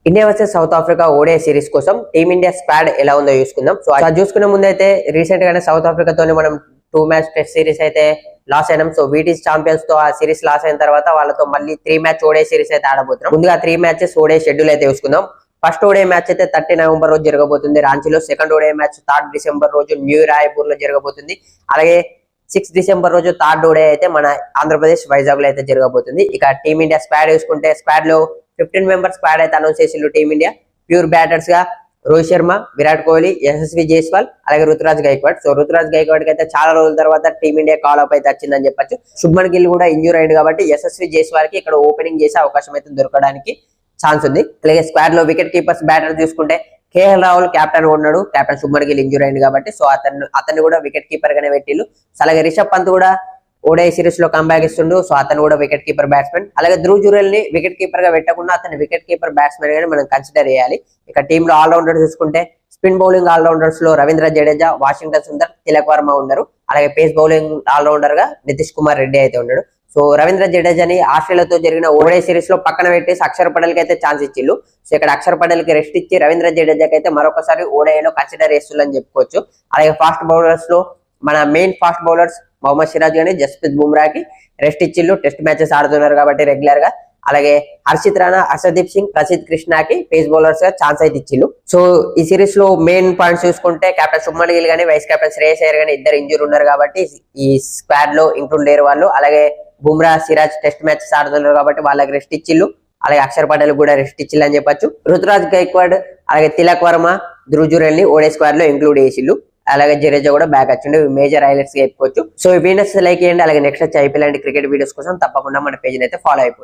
India versus South Africa ODI series కోసం team India squad ఎలా ఉందో చూసుకుందాం. సో అది చూసుకునే ముందు అయితే రీసెంట్ గానే సౌత్ ఆఫ్రికాతోనే మనం 2 మ్యాచ్ టెస్ట్ సిరీస్ అయితే లాస్ అయినాం. సో వీటీస్ ఛాంపియన్స్ తో ఆ సిరీస్ లాస్ అయిన తర్వాత వాళ్ళతో మళ్ళీ 3 మ్యాచ్ ఓడే సిరీస్ అయితే ఆడబోతున్నాం. ముందుగా 3 మ్యాచెస్ ఓడే షెడ్యూల్ అయితే చూసుకుందాం. ఫస్ట్ ఓడే మ్యాచ్ అయితే 30 నవంబర్ రోజు జరగబోతుంది రాంచీలో. సెకండ్ ఓడే మ్యాచ్ 3 డిసెంబర్ రోజు న్యూ రాయపూర్ లో జరగబోతుంది. అలాగే 6 డిసెంబర్ రోజు థర్డ్ ఓడే అయితే మన ఆంధ్రప్రదేశ్ వైజాగ్ లో అయితే జరగబోతుంది. ఇక టీమిండియా స్క్వాడ్ చూసుకుంటే స్క్వాడ్ లో 15 మెంబర్స్ స్క్వాడ్ అయితే అనౌన్స్ చేసిండు టీమిండియా. ప్యూర్ బ్యాటర్స్ గా రోహిత్ శర్మ, విరాట్ కోహ్లీ, యశస్వి జైస్వాల్, అలాగే రుతురాజ్ గైక్వాడ్. సో రుతురాజ్ గైక్వాడ్ కి అయితే చాలా రోజుల తర్వాత టీమిండియా కాల్ అప్ అయితే వచ్చిందని చెప్పొచ్చు. శుభ్మన్ గిల్ కూడా ఇంజూర్ అయింది కాబట్టి యశస్వి జైస్వాల్ కి ఇక్కడ ఓపెనింగ్ చేసే అవకాశం అయితే దొరకడానికి ఛాన్స్ ఉంది. అలాగే స్క్వాడ్ లో వికెట్ కీపర్స్ బ్యాటర్ చూసుకుంటే కేఎల్ రాహుల్ కెప్టెన్ ఉన్నాడు. కెప్టెన్ శుభ్మన్ గిల్ ఇంజూర్ అయింది కాబట్టి సో అతన్ని కూడా వికెట్ కీపర్ గానే పెట్టిల్లు. అలాగే రిషబ్ పంత్ కూడా ఓడే సిరీస్ లో కంబ్యాక్ ఇస్తుండు. సో అతను కూడా వికెట్ కీపర్ బ్యాట్స్మెన్. అలాగే ధ్రువ్ జురెల్ ని వికెట్ కీపర్ గా పెట్టకుండా అతను వికెట్ కీపర్ బ్యాట్స్మెన్ గానీ మనం కన్సిడర్ చేయాలి. ఇక టీమ్ లో ఆల్రౌండర్ చూసుకుంటే స్పిన్ బౌలింగ్ ఆల్రౌండర్స్ లో రవీంద్ర జడేజా, వాషింగ్టన్ సుందర్, తిలక్ వర్మ ఉన్నారు. అలాగే పేస్ బౌలింగ్ ఆల్రౌండర్ గా నితీష్ కుమార్ రెడ్డి అయితే ఉన్నాడు. సో రవీంద్ర జడేజాని ఆస్ట్రేలియాతో జరిగిన ఓడే సిరీస్ లో పక్కన పెట్టి అక్షర్ పటేల్ కి అయితే ఛాన్స్ ఇచ్చిల్లు. సో ఇక్కడ అక్షర్ పటేల్ కి రెస్ట్ ఇచ్చి రవీంద్ర జడేజాకి అయితే మరొకసారి ఓడేలో కన్సిడర్ చేస్తుందని చెప్పుకోవచ్చు. అలాగే ఫాస్ట్ బౌలర్స్ లో మన main fast bowlers Mohammed Siraj గానీ జస్ప్రీత్ బుమ్రాకి రెస్ట్ ఇచ్చిల్లు. టెస్ట్ మ్యాచెస్ ఆడుతున్నారు కాబట్టి రెగ్యులర్ గా. అలాగే హర్షిత్ రాణా, హర్షదీప్ సింగ్, ప్రసిద్ కృష్ణకి పేస్ బౌలర్స్ గా ఛాన్స్ అయితే ఇచ్చిల్లు. సో ఈ సిరీస్ లో మెయిన్ పాయింట్స్ చూసుకుంటే కెప్టెన్ శుభ్మన్ గిల్ గానీ వైస్ కెప్టెన్ శ్రేయస్ అయ్యర్ గానీ ఇద్దరు ఇంజూర్ ఉన్నారు కాబట్టి ఈ స్క్వాడ్ లో ఇంక్లూడ్ లేరు వాళ్ళు. అలాగే బుమ్రా, సిరాజ్ టెస్ట్ మ్యాచెస్ ఆడుతున్నారు కాబట్టి వాళ్ళకి రెస్ట్ ఇచ్చిల్లు. అలాగే అక్షర్ పటేల్ కూడా రెస్ట్ ఇచ్చిల్లు అని చెప్పొచ్చు. రుతురాజ్ గైక్వాడ్, అలాగే తిలక్ వర్మ, ధ్రువ్ జురెల్ ని ఓడే స్క్వాడ్ లో ఇంక్లూడ్ చేసిల్లు. అలాగే జడేజా కూడా బ్యాక్ వచ్చిండు. మేజర్ హైలైట్స్ గా చెప్పుకోవచ్చు. సో ఈ వీడియోస్ లైక్ చేయండి. అలాగే నెక్స్ట్ వచ్చి ఐపీఎల్ అండ్ క్రికెట్ వీడియోస్ కోసం తప్పకుండా మన పేజ్ అయితే ఫాలో అయిపోతుంది.